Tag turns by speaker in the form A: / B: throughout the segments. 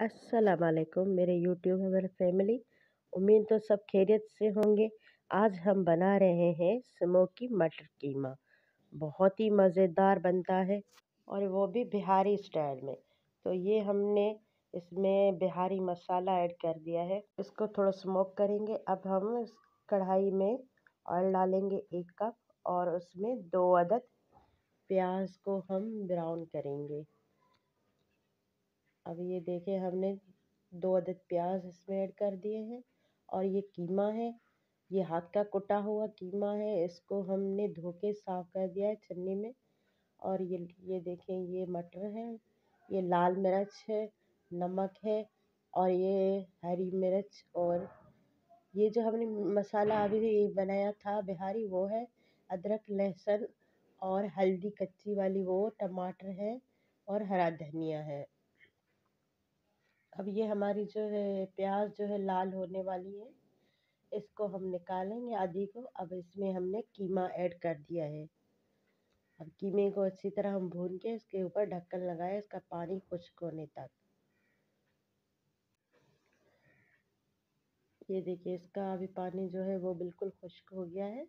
A: अस्सलाम वालेकुम मेरे यूट्यूब मेरे फैमिली। उम्मीद तो सब खैरियत से होंगे। आज हम बना रहे हैं स्मोकी मटर कीमा। बहुत ही मज़ेदार बनता है और वो भी बिहारी स्टाइल में। तो ये हमने इसमें बिहारी मसाला ऐड कर दिया है। इसको थोड़ा स्मोक करेंगे। अब हम इस कढ़ाई में ऑयल डालेंगे 1 कप और उसमें 2 अदद प्याज को हम ब्राउन करेंगे। अब ये देखें हमने 2 अदद प्याज इसमें ऐड कर दिए हैं। और ये कीमा है, ये हाथ का कुटा हुआ कीमा है। इसको हमने धो के साफ कर दिया है छन्नी में। और ये देखें ये मटर है, ये लाल मिर्च है, नमक है और ये हरी मिर्च। और ये जो हमने मसाला अभी बनाया था बिहारी वो है अदरक लहसुन और हल्दी कच्ची वाली, वो टमाटर है और हरा धनिया है। अब ये हमारी जो है प्याज जो है लाल होने वाली है। इसको हम निकालेंगे आधी को। अब इसमें हमने कीमा ऐड कर दिया है। अब कीमे को अच्छी तरह हम भून के इसके ऊपर ढक्कन लगाए इसका पानी खुश्क होने तक। ये देखिए इसका अभी पानी जो है वो बिल्कुल खुश्क हो गया है।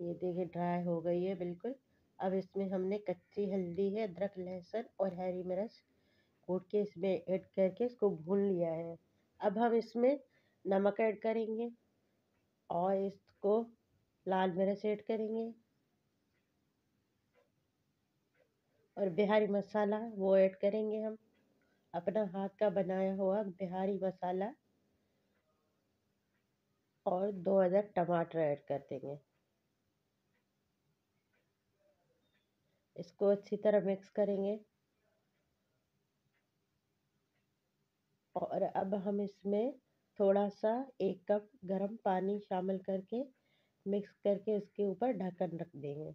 A: ये देखिए ड्राई हो गई है बिल्कुल। अब इसमें हमने कच्ची हल्दी है, अदरक लहसुन और हरी मिर्च कूट के इसमें ऐड करके इसको भून लिया है। अब हम इसमें नमक ऐड करेंगे और इसको लाल मिर्च ऐड करेंगे और बिहारी मसाला वो ऐड करेंगे हम, अपना हाथ का बनाया हुआ बिहारी मसाला। और 2 अदद टमाटर ऐड कर देंगे। इसको अच्छी तरह मिक्स करेंगे। और अब हम इसमें थोड़ा सा 1 कप गर्म पानी शामिल करके मिक्स करके इसके ऊपर ढक्कन रख देंगे।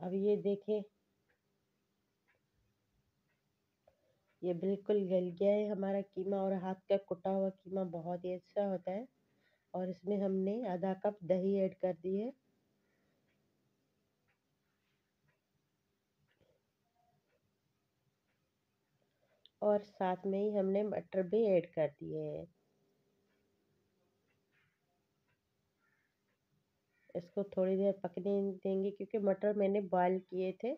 A: अब ये देखें ये बिल्कुल गल गया है हमारा कीमा। और हाथ का कुटा हुआ कीमा बहुत ही अच्छा होता है। और इसमें हमने आधा कप दही ऐड कर दी है। और साथ में ही हमने मटर भी ऐड कर दिए हैं। इसको थोड़ी देर पकने देंगे क्योंकि मटर मैंने बॉयल किए थे,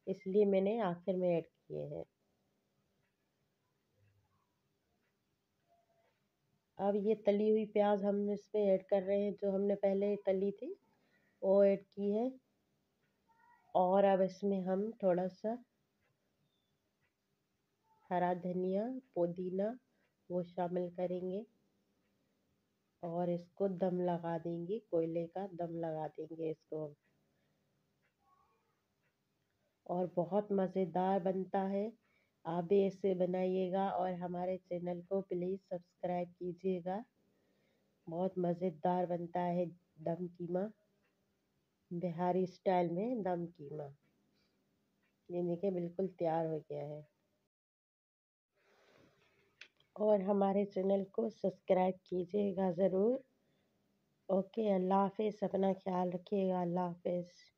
A: इसलिए मैंने आखिर में ऐड किए हैं। अब ये तली हुई प्याज हम इसमें ऐड कर रहे हैं, जो हमने पहले तली थी वो ऐड की है। और अब इसमें हम थोड़ा सा हरा धनिया पुदीना वो शामिल करेंगे और इसको दम लगा देंगे, कोयले का दम लगा देंगे इसको। और बहुत मज़ेदार बनता है। आप भी ऐसे बनाइएगा और हमारे चैनल को प्लीज़ सब्सक्राइब कीजिएगा। बहुत मज़ेदार बनता है दम कीमा, बिहारी स्टाइल में दम कीमा। ये देखिए बिल्कुल तैयार हो गया है। और हमारे चैनल को सब्सक्राइब कीजिएगा ज़रूर। ओके, अल्लाह हाफ़िज़। अपना ख्याल रखिएगा। अल्लाह हाफ़िज़।